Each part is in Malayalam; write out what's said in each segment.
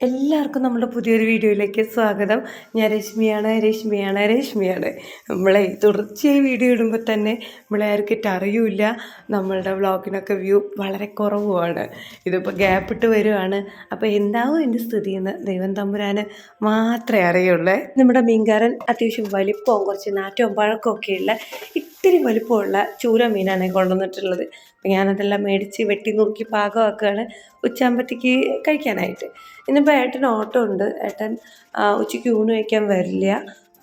എല്ലാവർക്കും നമ്മുടെ പുതിയൊരു വീഡിയോയിലേക്ക് സ്വാഗതം. ഞാൻ രശ്മിയാണ്. നമ്മളെ തുടർച്ചയായി വീഡിയോ ഇടുമ്പോൾ തന്നെ നമ്മളെ ആർക്കിട്ട് അറിയില്ല. നമ്മളുടെ വ്ളോഗിനൊക്കെ വ്യൂ വളരെ കുറവുമാണ്. ഇതിപ്പോൾ ഗ്യാപ്പിട്ട് വരുവാണ്. അപ്പോൾ എന്താവും എൻ്റെ സ്ഥിതിയെന്ന് ദൈവം തമ്പുരാന് മാത്രമേ അറിയുള്ളൂ. നമ്മുടെ മീൻകാരൻ അത്യാവശ്യം വലിപ്പവും കുറച്ച് നാറ്റവും പഴക്കമൊക്കെയുള്ള ഇത്തിരി വലിപ്പമുള്ള ചൂര മീനാണ് കൊണ്ടുവന്നിട്ടുള്ളത്. അപ്പം ഞാനതെല്ലാം മേടിച്ച് വെട്ടി നുറുക്കി പാകമാക്കുകയാണ് ഉച്ചയാകുമ്പോഴത്തേക്ക് കഴിക്കാനായിട്ട്. ഇന്നിപ്പോൾ ഏട്ടൻ ഓട്ടോ ഉണ്ട്. ഏട്ടൻ ഉച്ചയ്ക്ക് ഊണ് കഴിക്കാൻ വരില്ല.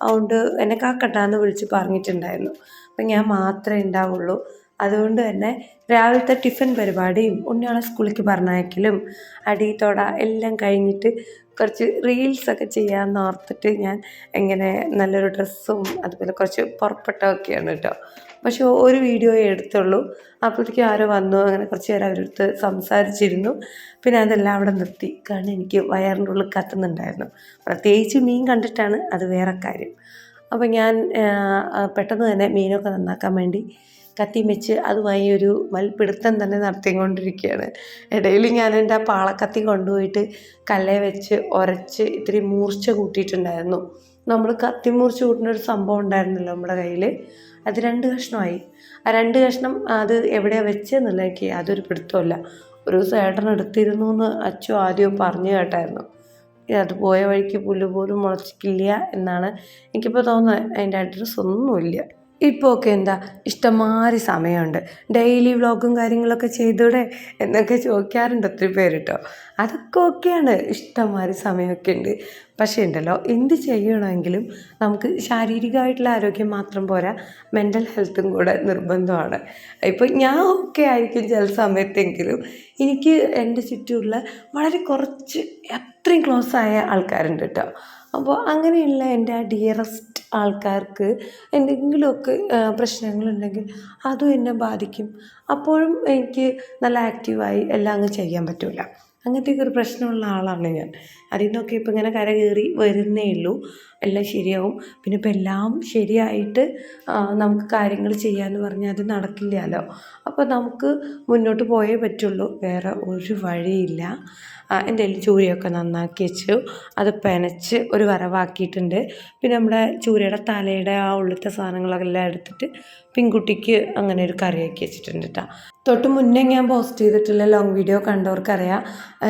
അതുകൊണ്ട് എന്നെ കാക്കട്ടാന്ന് വിളിച്ച് പറഞ്ഞിട്ടുണ്ടായിരുന്നു. അപ്പം ഞാൻ മാത്രമേ ഉണ്ടാവുള്ളൂ. അതുകൊണ്ട് തന്നെ രാവിലത്തെ ടിഫിൻ പരിപാടിയും ഉണ്ണിയാളെ സ്കൂളിലേക്ക് പറഞ്ഞയക്കലും അടിത്തോട എല്ലാം കഴിഞ്ഞിട്ട് കുറച്ച് റീൽസൊക്കെ ചെയ്യാമെന്ന് ഓർത്തിട്ട് ഞാൻ എങ്ങനെ നല്ലൊരു ഡ്രസ്സും അതുപോലെ കുറച്ച് പുറപ്പെട്ടൊക്കെയാണ് കേട്ടോ. പക്ഷെ ഒരു വീഡിയോയെ എടുത്തുള്ളൂ. അപ്പോഴത്തേക്കും ആരോ വന്നു. അങ്ങനെ കുറച്ച് നേരം അവരടുത്ത് സംസാരിച്ചിരുന്നു. പിന്നെ അതെല്ലാം അവിടെ നിർത്തി. കാരണം എനിക്ക് വയറിൻ്റെ ഉള്ളിൽ കത്തുന്നുണ്ടായിരുന്നു. പ്രത്യേകിച്ച് മീൻ കണ്ടിട്ടാണ്, അത് വേറെ കാര്യം. അപ്പോൾ ഞാൻ പെട്ടെന്ന് തന്നെ മീനൊക്കെ നന്നാക്കാൻ വേണ്ടി കത്തിയും വെച്ച് അതുമായി ഒരു മൽപ്പിടുത്തം തന്നെ നടത്തിക്കൊണ്ടിരിക്കുകയാണ്. ഇടയിൽ ഞാൻ എൻ്റെ ആ പാളക്കത്തി കൊണ്ടുപോയിട്ട് കല്ലേ വെച്ച് ഉരച്ച് ഇത്തിരി മൂർച്ച കൂട്ടിയിട്ടുണ്ടായിരുന്നു. നമ്മൾ കത്തി മൂർച്ച കൂട്ടുന്ന ഒരു സംഭവം ഉണ്ടായിരുന്നല്ലോ നമ്മുടെ കയ്യിൽ. അത് 2 കഷ്ണമായി. ആ 2 കഷ്ണം അത് എവിടെയാണ് വെച്ചതെന്നുള്ള എനിക്ക് അതൊരു പിടുത്തമില്ല. ഒരു ദിവസം ഏട്ടൻ എടുത്തിരുന്നു എന്ന് അച്ചു ആദ്യം പറഞ്ഞു കേട്ടായിരുന്നു. അത് പോയ വഴിക്ക് പുല്ല് പോലും മുളച്ചിട്ടില്ല എന്നാണ് എനിക്കിപ്പോൾ തോന്നുന്നത്. അതിൻ്റെ അഡ്രസ്സ് ഒന്നുമില്ല. ഇപ്പോൾ ഒക്കെ എന്താ ഇഷ്ടംമാതിരി സമയമുണ്ട്, ഡെയിലി വ്ളോഗും കാര്യങ്ങളൊക്കെ ചെയ്തൂടെ എന്നൊക്കെ ചോദിക്കാറുണ്ട് ഒത്തിരി പേര് കേട്ടോ. അതൊക്കെ ഓക്കെയാണ്, ഇഷ്ടംമാതിരി സമയമൊക്കെ ഉണ്ട്. പക്ഷേ ഉണ്ടല്ലോ, എന്ത് ചെയ്യണമെങ്കിലും നമുക്ക് ശാരീരികമായിട്ടുള്ള ആരോഗ്യം മാത്രം പോരാ, മെൻ്റൽ ഹെൽത്തും കൂടെ നിർബന്ധമാണ്. ഇപ്പോൾ ഞാൻ ഓക്കെ ആയിരിക്കും ചില സമയത്തെങ്കിലും എനിക്ക് എൻ്റെ ചുറ്റുമുള്ള വളരെ കുറച്ച് അത്രയും ക്ലോസ് ആയ ആൾക്കാരുണ്ട് കേട്ടോ. അപ്പോൾ അങ്ങനെയുള്ള എൻ്റെ ആ ഡിയറസ്റ്റ് ആൾക്കാർക്ക് എന്തെങ്കിലുമൊക്കെ പ്രശ്നങ്ങളുണ്ടെങ്കിൽ അതും എന്നെ ബാധിക്കും. അപ്പോഴും എനിക്ക് നല്ല ആക്റ്റീവായി എല്ലാം അങ്ങ് ചെയ്യാൻ പറ്റില്ല. അങ്ങനത്തെയൊക്കെ ഒരു പ്രശ്നമുള്ള ആളാണ് ഞാൻ. അതിൽ നിന്നൊക്കെ ഇപ്പം ഇങ്ങനെ കരകയറി വരുന്നേ ഉള്ളൂ. എല്ലാം ശരിയാവും. പിന്നെ ഇപ്പം എല്ലാം ശരിയായിട്ട് നമുക്ക് കാര്യങ്ങൾ ചെയ്യാമെന്ന് പറഞ്ഞാൽ അത് നടക്കില്ലല്ലോ. അപ്പോൾ നമുക്ക് മുന്നോട്ട് പോയേ പറ്റുള്ളൂ, വേറെ ഒരു വഴിയില്ല. എൻ്റെ കയ്യിൽ ചൂരയൊക്കെ നന്നാക്കി വെച്ചു. അത് പെനച്ച് ഒരു വരവാക്കിയിട്ടുണ്ട്. പിന്നെ നമ്മുടെ ചൂരയുടെ തലയുടെ ആ ഉള്ളിലത്തെ സാധനങ്ങളെല്ലാം എടുത്തിട്ട് പെൺകുട്ടിക്ക് അങ്ങനെ ഒരു കറിയാക്കി വെച്ചിട്ടുണ്ട് കേട്ടോ. തൊട്ട് മുന്നേ ഞാൻ പോസ്റ്റ് ചെയ്തിട്ടുള്ള ലോങ് വീഡിയോ കണ്ടവർക്കറിയാം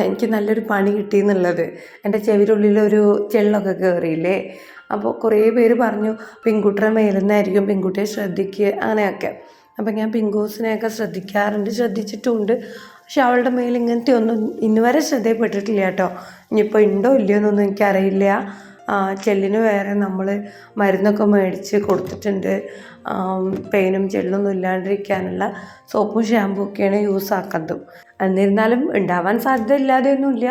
എനിക്ക് നല്ലൊരു പണി കിട്ടിയെന്നുള്ളത്. എൻ്റെ ചെവിയുടെ ഉള്ളിലൊരു ചെള്ളൊക്കെ കയറിയില്ലേ. അപ്പോൾ കുറേ പേര് പറഞ്ഞു പെൺകുട്ടിയുടെ മേലെന്നായിരിക്കും, പെൺകുട്ടിയെ ശ്രദ്ധിക്കുക അങ്ങനെയൊക്കെ. അപ്പം ഞാൻ പിങ്കൂസിനെയൊക്കെ ശ്രദ്ധിച്ചിട്ടുമുണ്ട്. പക്ഷെ അവളുടെ മേൽ ഇങ്ങനത്തെ ഒന്നും ഇന്നുവരെ ശ്രദ്ധയിൽപ്പെട്ടിട്ടില്ല കേട്ടോ. ഇനിയിപ്പോൾ ഉണ്ടോ ഇല്ലയോ എന്നൊന്നും എനിക്കറിയില്ല. ചെല്ലിന് വേറെ നമ്മൾ മരുന്നൊക്കെ മേടിച്ച് കൊടുത്തിട്ടുണ്ട്. പെയിനും ചെല്ലൊന്നും ഇല്ലാണ്ടിരിക്കാനുള്ള സോപ്പും ഷാമ്പും ഒക്കെയാണ് യൂസ് ആക്കുന്നതും. എന്നിരുന്നാലും ഉണ്ടാവാൻ സാധ്യത ഇല്ലാതെയൊന്നുമില്ല.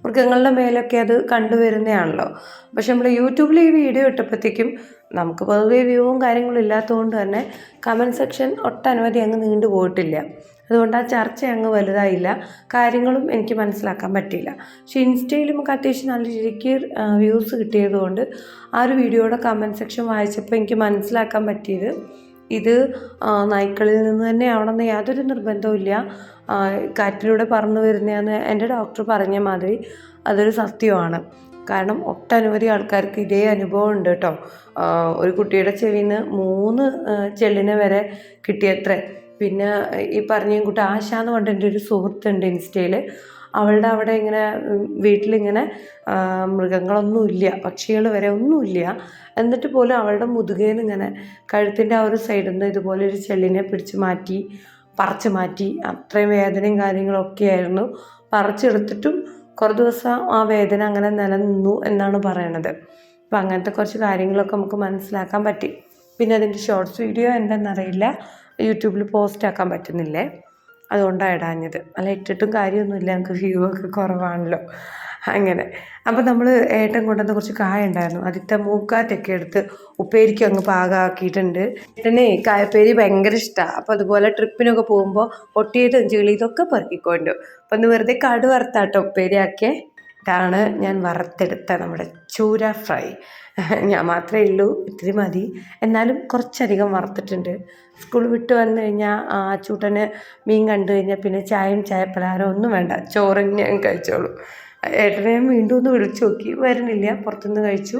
മൃഗങ്ങളുടെ മേലൊക്കെ അത് കണ്ടുവരുന്നതാണല്ലോ. പക്ഷെ നമ്മൾ യൂട്യൂബിൽ ഈ വീഡിയോ ഇട്ടപ്പോഴത്തേക്കും നമുക്ക് പൊതുവേ വ്യൂവും കാര്യങ്ങളും ഇല്ലാത്തതുകൊണ്ട് തന്നെ കമൻറ്റ് സെക്ഷൻ ഒട്ടനവധി അങ്ങ് നീണ്ടു പോയിട്ടില്ല. അതുകൊണ്ട് ആ ചർച്ച അങ്ങ് വലുതായില്ല, കാര്യങ്ങളും എനിക്ക് മനസ്സിലാക്കാൻ പറ്റിയില്ല. പക്ഷേ ഇൻസ്റ്റയിൽ നമുക്ക് അത്യാവശ്യം നല്ല രീതിക്ക് വ്യൂസ് കിട്ടിയതുകൊണ്ട് ആ ഒരു വീഡിയോയുടെ കമൻറ്റ് സെക്ഷൻ വായിച്ചപ്പോൾ എനിക്ക് മനസ്സിലാക്കാൻ പറ്റിയത് ഇത് നായ്ക്കളിൽ നിന്ന് തന്നെ ആവണമെന്ന് യാതൊരു നിർബന്ധവും ഇല്ല. കാറ്റിലൂടെ പറന്നു വരുന്നതെന്ന് എൻ്റെ ഡോക്ടർ പറഞ്ഞ മാതിരി അതൊരു സത്യമാണ്. കാരണം ഒട്ടനവധി ആൾക്കാർക്ക് ഇതേ അനുഭവം ഉണ്ട് കേട്ടോ. ഒരു കുട്ടിയുടെ ചെവിയിൽ നിന്ന് 3 ചെള്ളിനെ വരെ കിട്ടിയത്രേ. പിന്നെ ഈ പറഞ്ഞ കുട്ടി ആശ എന്ന് പറഞ്ഞിട്ട് എൻ്റെ ഒരു സുഹൃത്തുണ്ട് ഇൻസ്റ്റയിൽ. അവളുടെ അവിടെ ഇങ്ങനെ വീട്ടിലിങ്ങനെ മൃഗങ്ങളൊന്നുമില്ല, പക്ഷികൾ വരെ ഒന്നുമില്ല. എന്നിട്ട് പോലും അവളുടെ മുതുകേന്ന് ഇങ്ങനെ കഴുത്തിൻ്റെ ആ ഒരു സൈഡിൽ നിന്ന് ഇതുപോലെ ഒരു ചെള്ളിനെ പറിച്ച് മാറ്റി. അത്രയും വേദനയും കാര്യങ്ങളൊക്കെ ആയിരുന്നു. പറിച്ചെടുത്തിട്ടും കുറേ ദിവസം ആ വേദന അങ്ങനെ നിലനിന്നു എന്നാണ് പറയണത്. അപ്പം അങ്ങനത്തെ കുറച്ച് കാര്യങ്ങളൊക്കെ നമുക്ക് മനസ്സിലാക്കാൻ പറ്റി. പിന്നെ അതിൻ്റെ ഷോർട്സ് വീഡിയോ എന്താണെന്നറിയില്ല, യൂട്യൂബിൽ പോസ്റ്റ് ആക്കാൻ പറ്റുന്നില്ലേ, അതുകൊണ്ടാണ് ഇടാഞ്ഞത്. അല്ല ഇട്ടിട്ടും കാര്യമൊന്നുമില്ല, നമുക്ക് വ്യൂ ഒക്കെ കുറവാണല്ലോ. അങ്ങനെ അപ്പോൾ നമ്മൾ ഏട്ടൻ കൊണ്ടുവന്ന കുറച്ച് കായ ഉണ്ടായിരുന്നു, അതിൻ്റെ മൂക്കാറ്റൊക്കെ എടുത്ത് ഉപ്പേരിക്ക് അങ്ങ് പാകമാക്കിയിട്ടുണ്ട്. ഏട്ടനെ കായപ്പേരി ഭയങ്കര ഇഷ്ടമാണ്. അപ്പോൾ അതുപോലെ ട്രിപ്പിനൊക്കെ പോകുമ്പോൾ ഒട്ടിയതും ചെളിയതൊക്കെ പെറുക്കിക്കൊണ്ട് അപ്പോൾ ഒന്ന് വെറുതെ കടു വറുത്താട്ടോ ഉപ്പേരിയാക്കിയേ. ഇതാണ് ഞാൻ വറുത്തെടുത്ത നമ്മുടെ ചൂര ഫ്രൈ. ഞാൻ മാത്രമേ ഉള്ളൂ, ഇത്തിരി മതി. എന്നാലും കുറച്ചധികം വറുത്തിട്ടുണ്ട്. സ്കൂൾ വിട്ട് വന്നു കഴിഞ്ഞാൽ അച്ചൂട്ടന് മീൻ കണ്ടു കഴിഞ്ഞാൽ പിന്നെ ചായയും ചായപ്പലഹാരം ഒന്നും വേണ്ട, ചോറ് ഞാൻ കഴിച്ചോളൂ. ഏട്ടനെ ഞാൻ വീണ്ടും ഒന്ന് വിളിച്ചു നോക്കി, വരുന്നില്ല, പുറത്തുനിന്ന് കഴിച്ചു,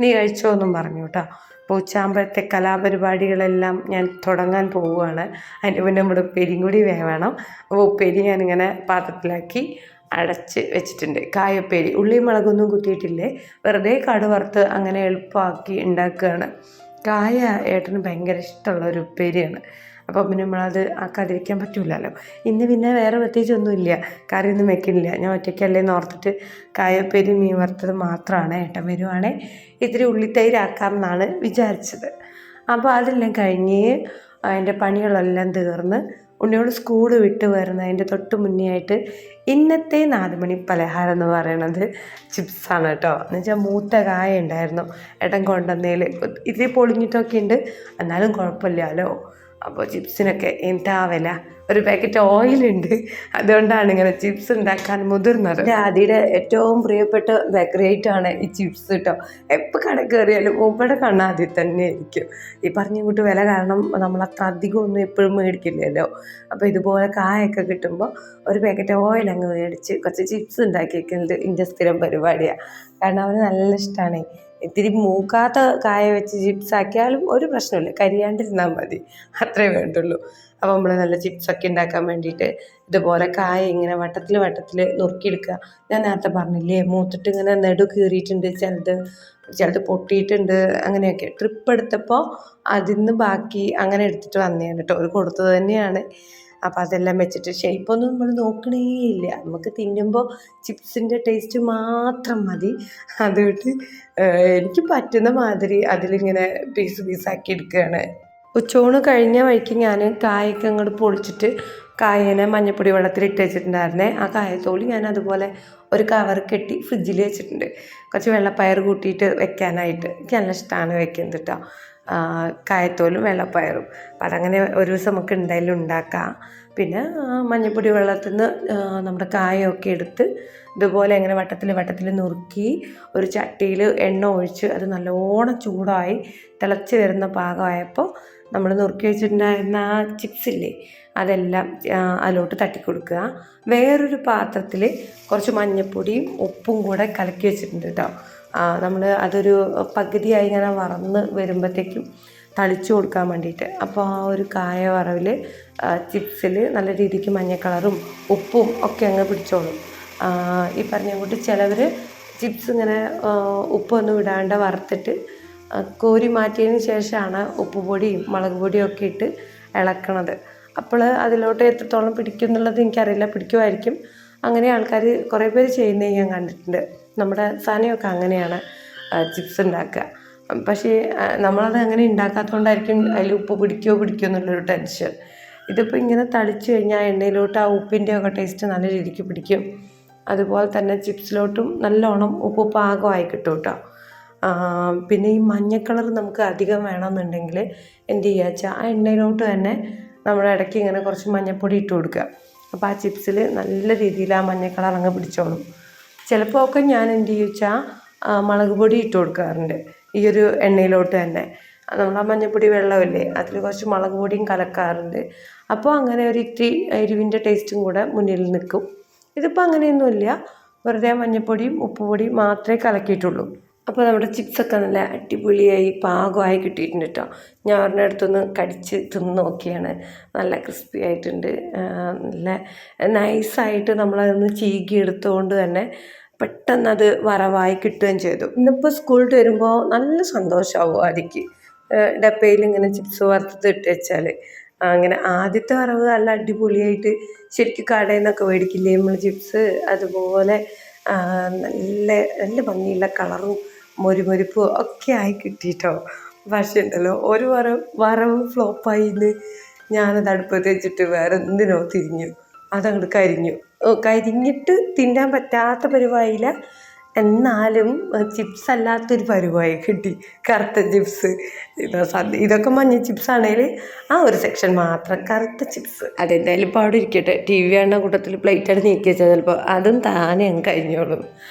നീ കഴിച്ചോ എന്നും പറഞ്ഞു കേട്ടോ. അപ്പോൾ ഉച്ചയാകുമ്പോഴത്തെ കലാപരിപാടികളെല്ലാം ഞാൻ തുടങ്ങാൻ പോവുകയാണ്. അതിൻ്റെ മുന്നേ നമ്മുടെ ഉപ്പേരിയും കൂടി വേണം. അപ്പോൾ ഉപ്പേരി ഞാനിങ്ങനെ പാത്രത്തിലാക്കി അടച്ച് വെച്ചിട്ടുണ്ട്. കായപ്പേരി ഉള്ളിയും മുളകൊന്നും കുത്തിയിട്ടില്ലേ, വെറുതെ കടുവറുത്ത് അങ്ങനെ എളുപ്പമാക്കി ഉണ്ടാക്കുകയാണ്. കായ ഏട്ടന് ഭയങ്കര ഇഷ്ടമുള്ള ഒരു ഉപ്പേരിയാണ്. അപ്പോൾ പിന്നെ നമ്മളത് ആക്കാതിരിക്കാൻ പറ്റില്ലല്ലോ. ഇന്ന് പിന്നെ വേറെ പ്രത്യേകിച്ചൊന്നുമില്ല, കറിയൊന്നും വെക്കുന്നില്ല, ഞാൻ ഒറ്റയ്ക്കല്ലേ ഓർത്തിട്ട് കായപ്പേരി മീൻ വറുത്തത് മാത്രമാണ്. ഏട്ടൻ വരുവാണെങ്കിൽ ഇത്തിരി ഉള്ളിത്തൈരാക്കാമെന്നാണ് വിചാരിച്ചത്. അപ്പോൾ അതെല്ലാം കഴിഞ്ഞ് അതിൻ്റെ പണികളെല്ലാം തീർന്ന് ഉണ്ണിയോട് സ്കൂൾ വിട്ട് വരുന്നതിൻ്റെ തൊട്ട് മുന്നേ ആയിട്ട് ഇന്നത്തെ 4 മണി പലഹാരം എന്ന് പറയുന്നത് ചിപ്സാണ് കേട്ടോ. എന്ന് വെച്ചാൽ മൂത്ത കായ ഉണ്ടായിരുന്നു ഏട്ടൻ കൊണ്ടുവന്നതിൽ, ഇതിൽ പൊളിഞ്ഞിട്ടൊക്കെ ഉണ്ട്, എന്നാലും കുഴപ്പമില്ലല്ലോ. അപ്പോൾ ചിപ്സിനൊക്കെ എന്താ വില, ഒരു പാക്കറ്റ് ഓയിലുണ്ട്, അതുകൊണ്ടാണ് ഇങ്ങനെ ചിപ്സ് ഉണ്ടാക്കാൻ മുതിർന്നത്. എൻ്റെ ആദിയുടെ ഏറ്റവും പ്രിയപ്പെട്ട ബേക്കറി ഐറ്റമാണ് ഈ ചിപ്സ് കേട്ടോ. എപ്പോൾ കട കയറിയാലും മൂപ്പയുടെ കണ്ണാദ്യം തന്നെ ആയിരിക്കും. ഈ പറഞ്ഞിങ്ങോട്ട് വില കാരണം നമ്മളത്ര അധികം ഒന്നും എപ്പോഴും മേടിക്കില്ലല്ലോ. അപ്പോൾ ഇതുപോലെ കായൊക്കെ കിട്ടുമ്പോൾ ഒരു പാക്കറ്റ് ഓയിൽ അങ്ങ് മേടിച്ച് കുറച്ച് ചിപ്സ് ഉണ്ടാക്കി വയ്ക്കുന്നത് എൻ്റെ സ്ഥിരം പരിപാടിയാണ്. കാരണം അവന് നല്ല ഇഷ്ടമാണ്. ഇത്തിരി മൂക്കാത്ത കായ വെച്ച് ചിപ്സ് ആക്കിയാലും ഒരു പ്രശ്നമില്ല, കരിയാണ്ടിരുന്നാൽ മതി, അത്രേ വേണ്ടുള്ളൂ. അപ്പോൾ നമ്മൾ നല്ല ചിപ്സൊക്കെ ഉണ്ടാക്കാൻ വേണ്ടിയിട്ട് ഇതുപോലെ കായ ഇങ്ങനെ വട്ടത്തിൽ നുറുക്കിയെടുക്കുക. ഞാൻ നേരത്തെ പറഞ്ഞില്ലേ, മൂത്തിട്ട് ഇങ്ങനെ നെടു കീറിയിട്ടുണ്ട്, ചിലത് പൊട്ടിയിട്ടുണ്ട്, അങ്ങനെയൊക്കെ. ട്രിപ്പ് എടുത്തപ്പോൾ അതിൽ നിന്ന് ബാക്കി അങ്ങനെ എടുത്തിട്ട് വന്നതാണ് കേട്ടോ, ഒരു കൊടുത്തത് തന്നെയാണ്. അപ്പോൾ അതെല്ലാം വെച്ചിട്ട് ഷേപ്പൊന്നും നമ്മൾ നോക്കണേ ഇല്ല, നമുക്ക് തിന്നുമ്പോൾ ചിപ്സിൻ്റെ ടേസ്റ്റ് മാത്രം മതി. അതുകൊണ്ട് എനിക്ക് പറ്റുന്ന മാതിരി അതിലിങ്ങനെ പീസാക്കി എടുക്കുകയാണ്. ഉച്ചയൂണ് കഴിഞ്ഞ വഴിക്ക് ഞാൻ കായൊക്കെ അങ്ങോട്ട് പൊളിച്ചിട്ട് കായനെ മഞ്ഞപ്പൊടി വെള്ളത്തിലിട്ട് വെച്ചിട്ടുണ്ടായിരുന്നേ. ആ കായത്തോളി ഞാൻ അതുപോലെ ഒരു കവർ കെട്ടി ഫ്രിഡ്ജിൽ വെച്ചിട്ടുണ്ട്, കുറച്ച് വെള്ളപ്പയർ കൂട്ടിയിട്ട് വെക്കാനായിട്ട്. എനിക്ക് നല്ല ഇഷ്ടമാണ് വെക്കുന്നത് കേട്ടോ, കായത്തോലും വെള്ളപ്പയറും. അപ്പം അതങ്ങനെ ഒരു ദിവസം നമുക്ക് എന്തായാലും ഉണ്ടാക്കാം. പിന്നെ മഞ്ഞൾപ്പൊടി വെള്ളത്തിൽ നിന്ന് നമ്മുടെ കായൊക്കെ എടുത്ത് ഇതുപോലെ ഇങ്ങനെ വട്ടത്തിൽ നുറുക്കി ഒരു ചട്ടിയിൽ എണ്ണ ഒഴിച്ച് അത് നല്ലോണം ചൂടായി തിളച്ച് വരുന്ന പാകമായപ്പോൾ നമ്മൾ നുറുക്കി വെച്ചിട്ടുണ്ടായിരുന്ന ആ ചിപ്സില്ലേ അതെല്ലാം അതിലോട്ട് തട്ടിക്കൊടുക്കുക. വേറൊരു പാത്രത്തിൽ കുറച്ച് മഞ്ഞൾപ്പൊടിയും ഉപ്പും കൂടെ കലക്കി വെച്ചിട്ടുണ്ട് കേട്ടോ. നമ്മൾ അതൊരു പകുതിയായി ഇങ്ങനെ വറന്ന് വരുമ്പോഴത്തേക്കും തളിച്ചു കൊടുക്കാൻ വേണ്ടിയിട്ട്. അപ്പോൾ ആ ഒരു കായ വറവിൽ ചിപ്സിൽ നല്ല രീതിക്ക് മഞ്ഞ കളറും ഉപ്പും ഒക്കെ അങ്ങ് പിടിച്ചോളും. ഈ പറഞ്ഞ കൂട്ട് ചിലവർ ചിപ്സ് ഇങ്ങനെ ഉപ്പൊന്നും ഇടാണ്ട് വറുത്തിട്ട് കോരി മാറ്റിയതിന് ശേഷമാണ് ഉപ്പ് പൊടിയും മുളക് പൊടിയും ഒക്കെ ഇട്ട് ഇളക്കണത്. അപ്പോൾ അതിലോട്ട് എത്രത്തോളം പിടിക്കും എന്നുള്ളത് എനിക്കറിയില്ല, പിടിക്കുമായിരിക്കും. അങ്ങനെ ആൾക്കാർ കുറേ പേര് ചെയ്യുന്നത് ഞാൻ കണ്ടിട്ടുണ്ട്. നമ്മുടെ സാധനമൊക്കെ അങ്ങനെയാണ് ചിപ്സ് ഉണ്ടാക്കുക. പക്ഷേ നമ്മളത് അങ്ങനെ ഉണ്ടാക്കാത്തതുകൊണ്ടായിരിക്കും അതിൽ ഉപ്പ് പിടിക്കുമോ എന്നുള്ളൊരു ടെൻഷൻ. ഇതിപ്പോൾ ഇങ്ങനെ തളിച്ച് കഴിഞ്ഞാൽ എണ്ണയിലോട്ട് ആ ഉപ്പിൻ്റെ ഒക്കെ ടേസ്റ്റ് നല്ല രീതിക്ക് പിടിക്കും. അതുപോലെ തന്നെ ചിപ്സിലോട്ടും നല്ലോണം ഉപ്പ് പാകമായി കിട്ടും കേട്ടോ. പിന്നെ ഈ മഞ്ഞ കളർ നമുക്ക് അധികം വേണമെന്നുണ്ടെങ്കിൽ എന്ത് ചെയ്യുക വെച്ചാൽ ആ എണ്ണയിലോട്ട് തന്നെ നമ്മൾ ഇടയ്ക്ക് ഇങ്ങനെ കുറച്ച് മഞ്ഞൾപ്പൊടി ഇട്ട് കൊടുക്കുക. അപ്പോൾ ആ ചിപ്സിൽ നല്ല രീതിയിൽ ആ മഞ്ഞ കളർ അങ്ങ് പിടിച്ചോളും. ചിലപ്പോൾ ഒക്കെ ഞാൻ എന്ത് ചെയ്യുക വെച്ചാൽ മുളക് പൊടി ഇട്ട് കൊടുക്കാറുണ്ട് ഈ ഒരു എണ്ണയിലോട്ട് തന്നെ. നമ്മൾ ആ മഞ്ഞൾപ്പൊടി വെള്ളമില്ലേ അതിൽ കുറച്ച് മുളക് പൊടിയും കലക്കാറുണ്ട്. അപ്പോൾ അങ്ങനെ ഒരു ഇത്തിരി എരിവിൻ്റെ ടേസ്റ്റും കൂടെ മുന്നിൽ നിൽക്കും. ഇതിപ്പോൾ അങ്ങനെയൊന്നുമില്ല, വെറുതെ മഞ്ഞൾപ്പൊടിയും ഉപ്പുപൊടിയും മാത്രമേ കലക്കിയിട്ടുള്ളൂ. അപ്പോൾ നമ്മുടെ ചിപ്സൊക്കെ നല്ല അടിപൊളിയായി പാകമായി കിട്ടിയിട്ടുണ്ട് കേട്ടോ. ഞാൻ ഒരെണ്ണം അടുത്തൊന്ന് കടിച്ച് തിന്ന് നോക്കിയാണ്, നല്ല ക്രിസ്പി ആയിട്ടുണ്ട്, നല്ല നൈസായിട്ട് നമ്മളതൊന്ന് ചീകി എടുത്തുകൊണ്ട് തന്നെ പെട്ടെന്നത് വറവായി കിട്ടുകയും ചെയ്തു. ഇന്നിപ്പോൾ സ്കൂളിൽ വരുമ്പോൾ നല്ല സന്തോഷമാവും ആദിക്ക്. ഡപ്പയിൽ ഇങ്ങനെ ചിപ്സ് വറുത്ത് ഇട്ട് വെച്ചാൽ അങ്ങനെ ആദ്യത്തെ വറവ് നല്ല അടിപൊളിയായിട്ട് ശരിക്കും കടയിൽ നിന്നൊക്കെ മേടിക്കില്ലേ നമ്മൾ ചിപ്സ്, അതുപോലെ നല്ല നല്ല ഭംഗിയുള്ള കളറും മൊരിപ്പും ഒക്കെ ആയി കിട്ടിയിട്ടോ. പക്ഷേ ഉണ്ടല്ലോ ഒരു വറവ് ഫ്ലോപ്പായിന്ന് ഞാനത് അടുപ്പത്ത് വെച്ചിട്ട് വേറെ എന്തിനോ തിരിഞ്ഞു, അതങ്ങോട്ട് കരിഞ്ഞിട്ട് തിന്നാൻ പറ്റാത്ത പരുവായില്ല, എന്നാലും ചിപ്സ് അല്ലാത്തൊരു പരുവായി കിട്ടി, കറുത്ത ചിപ്സ്. ഇതൊക്കെ മഞ്ഞ ചിപ്സ് ആണെങ്കിൽ ആ ഒരു സെക്ഷൻ മാത്രം കറുത്ത ചിപ്സ്. അതെന്തായാലും ഇപ്പോൾ അവിടെ ഇരിക്കട്ടെ, TV കാണുന്ന കൂട്ടത്തിൽ പ്ലേറ്റായിട്ട് നീക്കി വെച്ചാൽ ചിലപ്പോൾ അതും താനെ അങ്ങ് കഴിഞ്ഞോളും.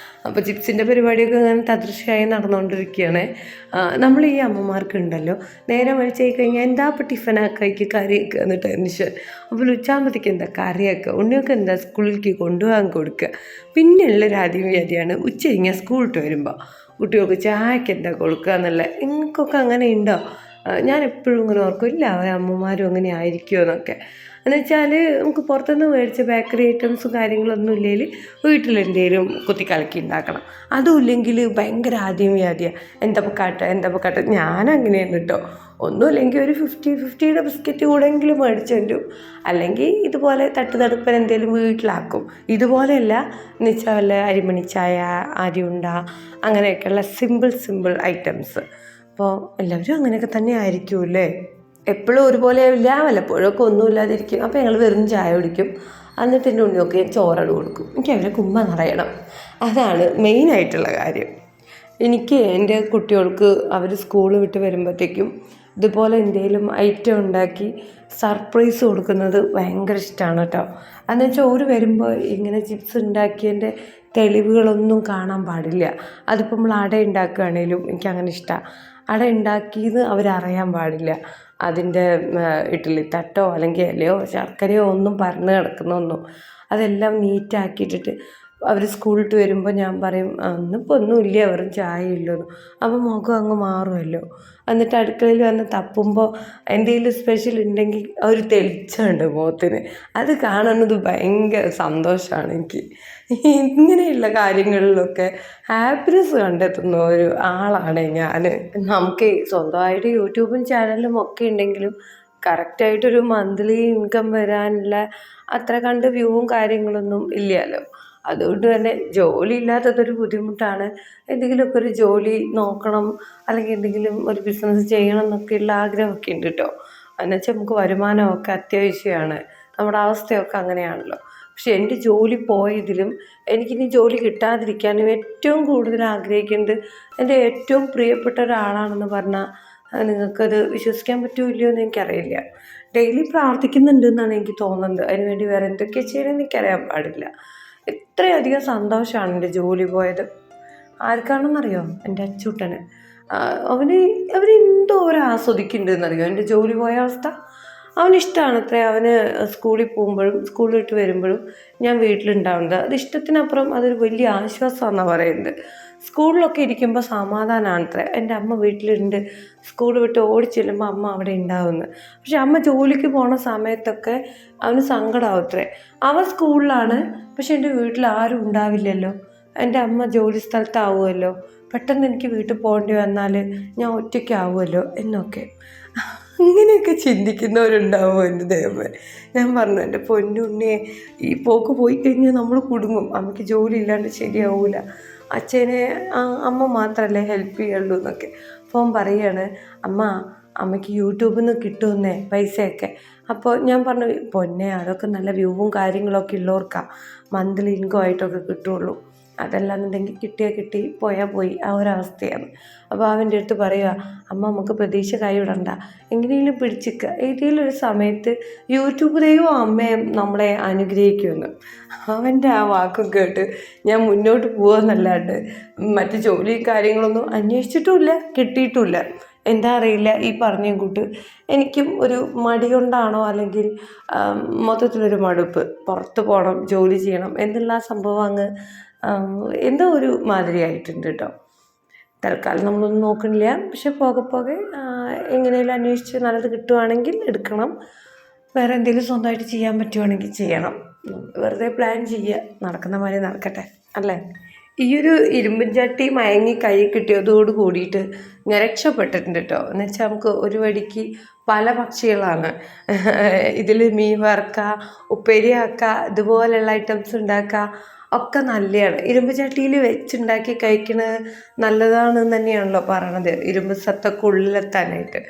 അപ്പോൾ ചിപ്സിൻ്റെ പരിപാടിയൊക്കെ അങ്ങനെ തദൃശ്യമായി നടന്നുകൊണ്ടിരിക്കുകയാണ്. നമ്മൾ ഈ അമ്മമാർക്കുണ്ടല്ലോ നേരെ വലിച്ചായി കഴിഞ്ഞാൽ എന്താ ഇപ്പോൾ ടിഫിനാക്കി കറിയൊക്കെ എന്ന് ടെൻഷൻ. അപ്പോൾ ഉച്ചാകുമ്പോഴത്തേക്ക് എന്താ കറിയൊക്കെ ഉണ്ണിയൊക്കെ എന്താ സ്കൂളിലേക്ക് കൊണ്ടുപോകാൻ കൊടുക്കുക. പിന്നെയുള്ളൊരു ആദ്യം വ്യാധിയാണ് ഉച്ച കഴിഞ്ഞാൽ സ്കൂൾ വിട്ട് വരുമ്പോൾ കുട്ടികൾക്ക് ചായക്ക് എന്താ കൊടുക്കുക എന്നുള്ള. നിങ്ങൾക്കൊക്കെ അങ്ങനെ ഉണ്ടോ? ഞാൻ എപ്പോഴും ഇങ്ങനെ ഓർക്കും, ഇല്ല അമ്മമാരും അങ്ങനെ ആയിരിക്കുമോ എന്നൊക്കെ. എന്നുവെച്ചാൽ നമുക്ക് പുറത്തുനിന്ന് മേടിച്ച ബേക്കറി ഐറ്റംസും കാര്യങ്ങളൊന്നും ഇല്ലെങ്കിൽ വീട്ടിലെന്തെങ്കിലും കുത്തിക്കലക്കി ഉണ്ടാക്കണം. അതും ഇല്ലെങ്കിൽ ഭയങ്കര ആദ്യം വ്യാധിയാണ്. എന്താ കാട്ടെ ഞാനങ്ങനെയാണ് കേട്ടോ. ഒന്നുമില്ലെങ്കിൽ ഒരു 50-50യുടെ ബിസ്ക്കറ്റ് കൂടെയെങ്കിലും മേടിച്ചു തരും, അല്ലെങ്കിൽ ഇതുപോലെ തട്ടുതടുപ്പൻ എന്തെങ്കിലും വീട്ടിലാക്കും. ഇതുപോലെയല്ല എന്ന് വെച്ചാൽ വല്ല അരിമണിച്ചായ, അരിയുണ്ട, അങ്ങനെയൊക്കെയുള്ള സിമ്പിൾ ഐറ്റംസ്. അപ്പോൾ എല്ലാവരും അങ്ങനെയൊക്കെ തന്നെ ആയിരിക്കുമല്ലേ. എപ്പോഴും ഒരുപോലെ ആവില്ല, വല്ലപ്പോഴൊക്കെ ഒന്നുമില്ലാതിരിക്കും. അപ്പോൾ ഞങ്ങൾ വെറും ചായ കുടിക്കും. എന്നിട്ട് എൻ്റെ ഉണ്ണിയൊക്കെ ചോറട് കൊടുക്കും. എനിക്ക് അവരെ കുമ്മ നിറയണം, അതാണ് മെയിനായിട്ടുള്ള കാര്യം. എനിക്ക് എൻ്റെ കുട്ടികൾക്ക് അവർ സ്കൂൾ വിട്ട് വരുമ്പോഴത്തേക്കും ഇതുപോലെ എന്തെങ്കിലും ഐറ്റം ഉണ്ടാക്കി സർപ്രൈസ് കൊടുക്കുന്നത് ഭയങ്കര ഇഷ്ടമാണ് കേട്ടോ. എന്നു വെച്ചാൽ ഓര് വരുമ്പോൾ ഇങ്ങനെ ചിപ്സ് ഉണ്ടാക്കിയതിൻ്റെ തെളിവുകളൊന്നും കാണാൻ പാടില്ല. അതിപ്പോൾ നമ്മൾ അട ഉണ്ടാക്കുകയാണെങ്കിലും എനിക്കങ്ങനെ ഇഷ്ടമാണ്. അട ഉണ്ടാക്കിയത് അവരറിയാൻ പാടില്ല. അതിൻ്റെ ഇഡ്ഡലി തട്ടോ അല്ലെങ്കിൽ ഇലയോ ശർക്കരയോ ഒന്നും പരന്ന് കിടക്കുന്നൊന്നും, അതെല്ലാം നീറ്റാക്കിയിട്ടിട്ട് അവർ സ്കൂളിട്ട് വരുമ്പോൾ ഞാൻ പറയും ഇന്നിപ്പോൾ ഒന്നുമില്ല, വെറും ചായ ഇല്ലെന്ന്. അപ്പോൾ മുഖം അങ്ങ് മാറുമല്ലോ. എന്നിട്ട് അടുക്കളയിൽ വന്ന് തപ്പുമ്പോൾ എന്തെങ്കിലും സ്പെഷ്യൽ ഉണ്ടെങ്കിൽ ഒരു തെളിച്ചമുണ്ട് മുഖത്തിന്. അത് കാണുന്നത് ഭയങ്കര സന്തോഷമാണ് എനിക്ക്. ഇങ്ങനെയുള്ള കാര്യങ്ങളിലൊക്കെ ഹാപ്പിനെസ് കണ്ടെത്തുന്ന ഒരു ആളാണ് ഞാൻ. നമുക്ക് സ്വന്തമായിട്ട് യൂട്യൂബും ചാനലും ഒക്കെ ഉണ്ടെങ്കിലും കറക്റ്റായിട്ടൊരു മന്ത്ലി ഇൻകം വരാനുള്ള അത്ര കണ്ട് വ്യൂവും കാര്യങ്ങളൊന്നും ഇല്ലല്ലോ. അതുകൊണ്ട് തന്നെ ജോലി ഇല്ലാത്തതൊരു ബുദ്ധിമുട്ടാണ്. എന്തെങ്കിലുമൊക്കെ ഒരു ജോലി നോക്കണം, അല്ലെങ്കിൽ എന്തെങ്കിലും ഒരു ബിസിനസ് ചെയ്യണം എന്നൊക്കെയുള്ള ആഗ്രഹമൊക്കെ ഉണ്ട് കേട്ടോ. എന്നുവെച്ചാൽ നമുക്ക് വരുമാനമൊക്കെ അത്യാവശ്യമാണ്, നമ്മുടെ അവസ്ഥയൊക്കെ അങ്ങനെയാണല്ലോ. പക്ഷെ എൻ്റെ ജോലി പോയതിലും എനിക്കിനി ജോലി കിട്ടാതിരിക്കാനും ഏറ്റവും കൂടുതൽ ആഗ്രഹിക്കുന്നത് എൻ്റെ ഏറ്റവും പ്രിയപ്പെട്ട ഒരാളാണെന്ന് പറഞ്ഞാൽ നിങ്ങൾക്കത് വിശ്വസിക്കാൻ പറ്റുമോ ഇല്ലയോ എന്ന് എനിക്കറിയില്ല. ഡെയിലി പ്രാർത്ഥിക്കുന്നുണ്ട് എന്നാണ് എനിക്ക് തോന്നുന്നത്. അതിനുവേണ്ടി വേറെ എന്തൊക്കെ ചെയ്യണമെന്ന് എനിക്കറിയാൻ പാടില്ല. ഇത്രയധികം സന്തോഷമാണ് എൻ്റെ ജോലി പോയത്. ആർക്കാണെന്നറിയോ? എൻ്റെ അച്ചൂട്ടന്. അവരെന്തോ ആസ്വദിക്കുന്നുണ്ടെന്നറിയോ എൻ്റെ ജോലി പോയ അവസ്ഥ. അവനിഷ്ടമാണ് അത്രേ. അവന് സ്കൂളിൽ പോകുമ്പോഴും സ്കൂളിൽ വിട്ട് വരുമ്പോഴും ഞാൻ വീട്ടിലുണ്ടാവുന്നത്. അത് ഇഷ്ടത്തിനപ്പുറം അതൊരു വലിയ ആശ്വാസമാണെന്നാണ് പറയുന്നത്. സ്കൂളിലൊക്കെ ഇരിക്കുമ്പോൾ സമാധാനമാണ് അത്രേ. എൻ്റെ അമ്മ വീട്ടിലുണ്ട്, സ്കൂൾ വിട്ട് ഓടിച്ചെല്ലുമ്പോൾ അമ്മ അവിടെ ഉണ്ടാവുന്നത്. പക്ഷെ അമ്മ ജോലിക്ക് പോണ സമയത്തൊക്കെ അവന് സങ്കടമാവും അത്രേ. അവൻ സ്കൂളിലാണ്, പക്ഷെ എൻ്റെ വീട്ടിൽ ആരും ഉണ്ടാവില്ലല്ലോ. എൻ്റെ അമ്മ ജോലി സ്ഥലത്താവുമല്ലോ, പെട്ടെന്ന് എനിക്ക് വീട്ടിൽ പോകേണ്ടി വന്നാൽ ഞാൻ ഒറ്റയ്ക്കാവുമല്ലോ എന്നൊക്കെ. അങ്ങനെയൊക്കെ ചിന്തിക്കുന്നവരുണ്ടാവുമോ എൻ്റെ ദൈവമേ. ഞാൻ പറഞ്ഞു എൻ്റെ പൊന്നുണ്ണിയെ, ഈ പോക്ക് പോയി കഴിഞ്ഞാൽ നമ്മൾ കുടുങ്ങും. അമ്മയ്ക്ക് ജോലി ഇല്ലാണ്ട് ശരിയാവില്ല, അച്ഛനെ അമ്മ മാത്രമല്ലേ ഹെൽപ്പ് ചെയ്യുള്ളൂ എന്നൊക്കെ. അപ്പോൾ അവൻ പറയുകയാണ്, അമ്മയ്ക്ക് യൂട്യൂബിൽ നിന്ന് കിട്ടുമെന്നേ പൈസയൊക്കെ. അപ്പോൾ ഞാൻ പറഞ്ഞു, പൊന്നെ അതൊക്കെ നല്ല വ്യൂവും കാര്യങ്ങളൊക്കെ ഉള്ളവർക്കാണ് മന്ത്ലി ഇൻകം ആയിട്ടൊക്കെ കിട്ടുള്ളൂ. അതല്ലാന്നുണ്ടെങ്കിൽ കിട്ടിയാൽ കിട്ടി, പോയാൽ പോയി, ആ ഒരവസ്ഥയാണ്. അപ്പോൾ അവൻ്റെ അടുത്ത് പറയുക, നമുക്ക് പ്രതീക്ഷ കൈവിടണ്ട, എങ്ങനെയെങ്കിലും പിടിച്ചിക്കുക. ഏതെങ്കിലും ഒരു സമയത്ത് യൂട്യൂബ് ദൈവം അമ്മയും നമ്മളെ അനുഗ്രഹിക്കുമെന്ന്. അവൻ്റെ ആ വാക്കും കേട്ട് ഞാൻ മുന്നോട്ട് പോകുമെന്നല്ലാണ്ട് മറ്റ് ജോലി കാര്യങ്ങളൊന്നും അന്വേഷിച്ചിട്ടുമില്ല, കിട്ടിയിട്ടുമില്ല. എന്താ അറിയില്ല, ഈ പറഞ്ഞ കൂട്ട് എനിക്കും ഒരു മടി കൊണ്ടാണോ അല്ലെങ്കിൽ മൊത്തത്തിലൊരു മടുപ്പ്, പുറത്ത് പോകണം, ജോലി ചെയ്യണം എന്നുള്ള ആ സംഭവം അങ്ങ് എന്തോ ഒരു മാതിരി ആയിട്ടുണ്ട് കേട്ടോ. തൽക്കാലം നമ്മളൊന്നും നോക്കണില്ല. പക്ഷെ പോകെ എങ്ങനെയെങ്കിലും അന്വേഷിച്ച് നല്ലത് കിട്ടുവാണെങ്കിൽ എടുക്കണം. വേറെ എന്തെങ്കിലും സ്വന്തമായിട്ട് ചെയ്യാൻ പറ്റുവാണെങ്കിൽ ചെയ്യണം. വെറുതെ പ്ലാൻ ചെയ്യുക, നടക്കുന്ന മാതിരി നടക്കട്ടെ അല്ലേ. ഈയൊരു ഇരുമ്പും ചട്ടി മയങ്ങി കൈ കിട്ടിയതോട് കൂടിയിട്ട് ഞാൻ രക്ഷപ്പെട്ടിട്ടുണ്ട് കേട്ടോ. എന്ന് വെച്ചാൽ നമുക്ക് ഒരു വടിക്ക് പല പക്ഷികളാണ്. ഇതിൽ മീൻ വറുക്കുക, ഉപ്പേരി ആക്കുക, ഇതുപോലെയുള്ള ഐറ്റംസ് ഉണ്ടാക്കുക ഒക്കെ നല്ലതാണ്. ഇരുമ്പ് ചട്ടിയിൽ വെച്ചുണ്ടാക്കി കഴിക്കുന്നത് നല്ലതാണെന്ന് തന്നെയാണല്ലോ പറയണത്, ഇരുമ്പ് സത്തൊക്കെ ഉള്ളിലെത്താനായിട്ട്.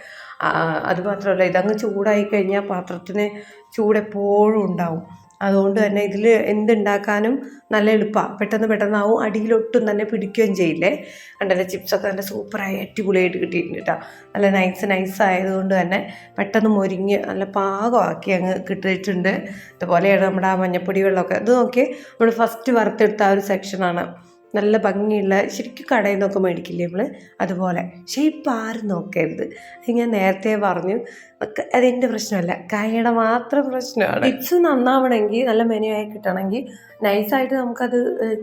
അതുമാത്രമല്ല, ഇതങ്ങ് ചൂടായി കഴിഞ്ഞാൽ പാത്രത്തിന് ചൂടെപ്പോഴും ഉണ്ടാവും. അതുകൊണ്ട് തന്നെ ഇതിൽ എന്തുണ്ടാക്കാനും നല്ല എളുപ്പമാണ്, പെട്ടെന്നാവും, അടിയിലൊട്ടും തന്നെ പിടിക്കുകയും ചെയ്യില്ലേ. കണ്ടല്ലേ, ചിപ്സൊക്കെ നല്ല സൂപ്പറായി അടിപൊളിയായിട്ട് കിട്ടിയിട്ടുണ്ട് കേട്ടോ. നല്ല നൈസായതുകൊണ്ട് തന്നെ പെട്ടെന്ന് മൊരിഞ്ഞ് നല്ല പാകമാക്കി അങ്ങ് കിട്ടിയിട്ടുണ്ട്. ഇതുപോലെയാണ് നമ്മുടെ ആ മഞ്ഞപ്പൊടി വെള്ളമൊക്കെ. ഇത് നോക്കി, നമ്മൾ ഫസ്റ്റ് വറുത്തെടുത്ത ആ ഒരു സെക്ഷനാണ്. നല്ല ഭംഗിയുള്ള ശരിക്കും കടയിൽ നിന്നൊക്കെ മേടിക്കില്ലേ നമ്മൾ അതുപോലെ. പക്ഷേ ഇപ്പം ആരും നോക്കരുത്, അത് ഞാൻ നേരത്തെ പറഞ്ഞു. അതെൻ്റെ പ്രശ്നമല്ല, കായയുടെ മാത്രം പ്രശ്നമാണ്. ടിപ്സ് നന്നാവണമെങ്കിൽ, നല്ല മെനുവായി കിട്ടണമെങ്കിൽ നൈസായിട്ട് നമുക്കത്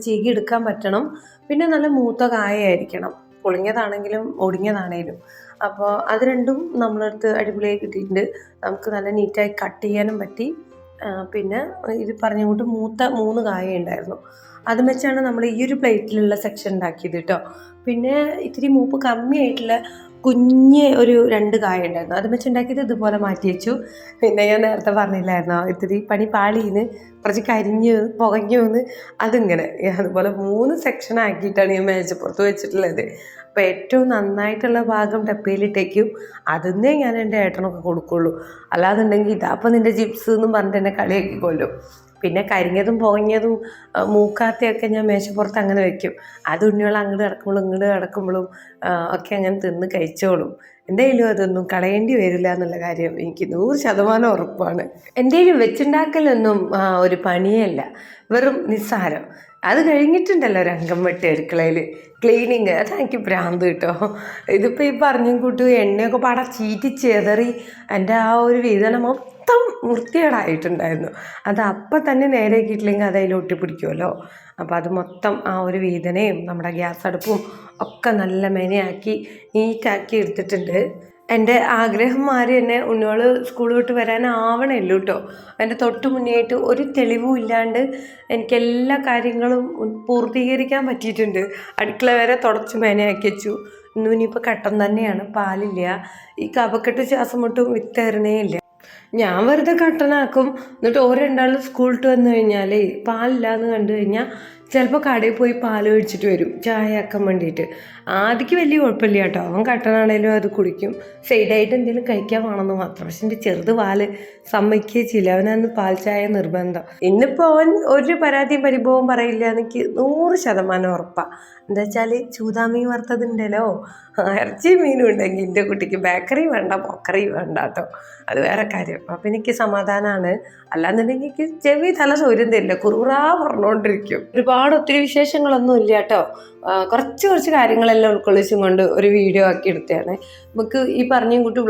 ചീകിയെടുക്കാൻ പറ്റണം. പിന്നെ നല്ല മൂത്ത കായായിരിക്കണം, പൊളിഞ്ഞതാണെങ്കിലും ഒടിഞ്ഞതാണേലും. അപ്പോൾ അത് രണ്ടും നമ്മളടുത്ത് അടിപൊളിയായി കിട്ടിയിട്ടുണ്ട്. നമുക്ക് നല്ല നീറ്റായി കട്ട് ചെയ്യാനും പറ്റി. പിന്നെ ഇത് പറഞ്ഞുകൊണ്ട് മൂത്ത 3 കായ ഉണ്ടായിരുന്നു. അതും വെച്ചാണ് നമ്മൾ ഈ ഒരു പ്ലേറ്റിലുള്ള സെക്ഷൻ ഉണ്ടാക്കിയത് കേട്ടോ. പിന്നെ ഇത്തിരി മൂപ്പ് കമ്മിയായിട്ടുള്ള കുഞ്ഞ് ഒരു 2 കായ ഉണ്ടായിരുന്നു, അതും വെച്ചുണ്ടാക്കിയത് ഇതുപോലെ മാറ്റി വെച്ചു. പിന്നെ ഞാൻ നേരത്തെ പറഞ്ഞില്ലായിരുന്നോ ഇത്തിരി പണി പാളിന്ന്, കുറച്ച് കരിഞ്ഞ് പുകഞ്ഞു അതിങ്ങനെ അതുപോലെ 3 സെക്ഷൻ ആക്കിയിട്ടാണ് ഞാൻ മേശപ്പുറത്ത് വെച്ചിട്ടുള്ളത്. അപ്പോൾ ഏറ്റവും നന്നായിട്ടുള്ള ഭാഗം ഡപ്പയിലിട്ടേക്കും, അതിന്നേ ഞാൻ എൻ്റെ ഏട്ടനൊക്കെ കൊടുക്കുള്ളൂ. അല്ലാന്നുണ്ടെങ്കിൽ ഇതാപ്പം നിൻ്റെ ചിപ്സ് എന്നും പറഞ്ഞിട്ട് എന്നെ കളിയാക്കിക്കൊള്ളും. പിന്നെ കരിഞ്ഞതും പുകഞ്ഞതും മൂക്കാത്തയൊക്കെ ഞാൻ മേശപ്പുറത്ത് അങ്ങനെ വെക്കും. അത് ഉണ്ണിയോളം അങ്ങോട്ട് കിടക്കുമ്പോഴും ഒക്കെ അങ്ങനെ തിന്ന് കഴിച്ചോളും. എന്തായാലും അതൊന്നും കളയേണ്ടി വരില്ല എന്നുള്ള കാര്യം എനിക്ക് 100% ഉറപ്പാണ്. എന്തായാലും വെച്ചുണ്ടാക്കലൊന്നും ഒരു പണിയല്ല, വെറും നിസ്സാരം. അത് കഴിഞ്ഞിട്ടുണ്ടല്ലോ ഒരു അംഗം വെട്ടി അടുക്കളയിൽ ക്ലീനിങ്, അതെനിക്ക് ഭ്രാന്ത് കേട്ടോ. ഇതിപ്പോൾ ഈ പറഞ്ഞും കൂട്ടും എണ്ണയൊക്കെ പാടെ ചീറ്റി ചെതറി എൻ്റെ ആ ഒരു വേദന മൊത്തം വൃത്തികേടായിട്ടുണ്ടായിരുന്നു. അത് അപ്പം തന്നെ നേരെയാക്കിയിട്ടില്ലെങ്കിൽ അത് അതിൽ ഒട്ടിപ്പിടിക്കുമല്ലോ. അപ്പോൾ അത് മൊത്തം ആ ഒരു വേദനയും നമ്മുടെ ഗ്യാസ് അടുപ്പും ഒക്കെ നല്ല മെനയാക്കി നീറ്റാക്കി എടുത്തിട്ടുണ്ട്. എൻ്റെ ആഗ്രഹംമാര് തന്നെ ഉണ്ണിയോൾ സ്കൂൾ വിട്ട് വരാനാവണമല്ലോ കേട്ടോ. എൻ്റെ തൊട്ട് മുന്നേയായിട്ട് ഒരു തെളിവും ഇല്ലാണ്ട് എനിക്കെല്ലാ കാര്യങ്ങളും പൂർത്തീകരിക്കാൻ പറ്റിയിട്ടുണ്ട്. അടുക്കള വരെ തുടച്ച് മേനയാക്കി വെച്ചു. ഇനിയിപ്പോൾ കട്ടൻ തന്നെയാണ്, പാലില്ല. ഈ കഫക്കെട്ട് ശ്വാസം മുട്ടും വിത്തരണേ ഇല്ല. ഞാൻ വെറുതെ കട്ടനാക്കും. എന്നിട്ട് രണ്ടാളും സ്കൂൾ വിട്ട് വന്നു കഴിഞ്ഞാൽ പാലില്ലാന്ന് കണ്ടു കഴിഞ്ഞാൽ ചിലപ്പോൾ കടയിൽ പോയി പാൽ മേടിച്ചിട്ട് വരും ചായ ആക്കാൻ വേണ്ടിയിട്ട്. ആദ്യക്ക് വലിയ കുഴപ്പമില്ല കേട്ടോ, അവൻ കട്ടനാണേലും അത് കുടിക്കും. സൈഡായിട്ട് എന്തെങ്കിലും കഴിക്കാൻ വേണമെന്ന് മാത്രം. പക്ഷെ എൻ്റെ ചെറുത് പാല് സമ്മതിക്കുകയും ചെയ്യില്ല, അവനന്ന് പാൽ ചായ നിർബന്ധം. ഇന്നിപ്പോൾ അവൻ ഒരു പരാതിയും പരിഭവവും പറയില്ല, എനിക്ക് 100% ഉറപ്പാണ്. എന്താ വെച്ചാൽ ചൂതാമീൻ വറുത്തതുണ്ടല്ലോ, ഇറച്ചി മീനും ഉണ്ടെങ്കിൽ എൻ്റെ കുട്ടിക്ക് ബേക്കറി വേണ്ട പൊക്കറി വേണ്ട കേട്ടോ, അത് വേറെ കാര്യം. അപ്പം എനിക്ക് സമാധാനമാണ്. അല്ലാന്നുണ്ടെങ്കിൽ എനിക്ക് ചെവി തല സൗര്യം തരില്ല, കുറുകുറാ പറഞ്ഞുകൊണ്ടിരിക്കും. ഒത്തിരി വിശേഷങ്ങളൊന്നും ഇല്ല കേട്ടോ. കുറച്ച് കാര്യങ്ങളെല്ലാം ഉൾക്കൊള്ളിച്ചും കൊണ്ട് ഒരു വീഡിയോ ആക്കി എടുത്തതാണ്. നമുക്ക് ഈ പറഞ്ഞ കൂട്ട്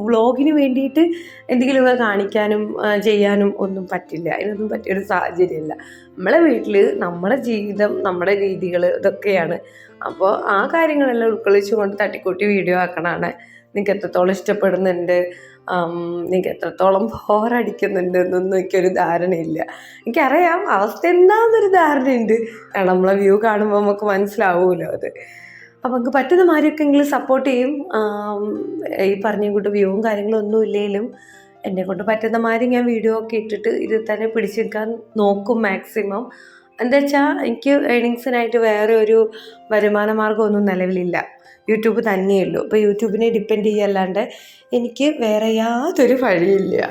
വ്ളോഗിന് വേണ്ടിയിട്ട് എന്തെങ്കിലുമൊക്കെ കാണിക്കാനും ചെയ്യാനും ഒന്നും പറ്റില്ല, അതിനൊന്നും പറ്റിയൊരു സാഹചര്യമില്ല. നമ്മളെ വീട്ടിൽ നമ്മുടെ ജീവിതം, നമ്മുടെ രീതികൾ ഇതൊക്കെയാണ്. അപ്പോൾ ആ കാര്യങ്ങളെല്ലാം ഉൾക്കൊള്ളിച്ചുകൊണ്ട് തട്ടിക്കൂട്ടി വീഡിയോ ആക്കണതാണ്. നിങ്ങൾക്ക് എത്രത്തോളം ഇഷ്ടപ്പെടുന്നുണ്ട്, നിങ്ങൾക്ക് എത്രത്തോളം ബോറടിക്കുന്നുണ്ട് എന്നൊന്നും എനിക്കൊരു ധാരണയില്ല. എനിക്കറിയാം അവസ്ഥ എന്താണെന്നൊരു ധാരണയുണ്ട്, കാരണം നമ്മളെ വ്യൂ കാണുമ്പോൾ നമുക്ക് മനസ്സിലാവുമല്ലോ അത്. അപ്പോൾ നമുക്ക് പറ്റുന്ന മാതിരിയൊക്കെ എങ്കിലും സപ്പോർട്ട് ചെയ്യും. ഈ പറഞ്ഞ കൂട്ട് വ്യൂവും കാര്യങ്ങളും ഒന്നും ഇല്ലെങ്കിലും എന്നെക്കൊണ്ട് പറ്റുന്ന മാതിരി ഞാൻ വീഡിയോ ഒക്കെ ഇട്ടിട്ട് ഇത് തന്നെ പിടിച്ചെടുക്കാൻ നോക്കും മാക്സിമം. എന്താ വെച്ചാൽ എനിക്ക് ഏണിങ്സിനായിട്ട് വേറെ ഒരു വരുമാന മാർഗ്ഗമൊന്നും നിലവിലില്ല, യൂട്യൂബ് തന്നെയുള്ളൂ. അപ്പോൾ യൂട്യൂബിനെ ഡിപ്പെൻഡ് ചെയ്യല്ലാണ്ട് എനിക്ക് വേറെ യാതൊരു വഴിയില്ല.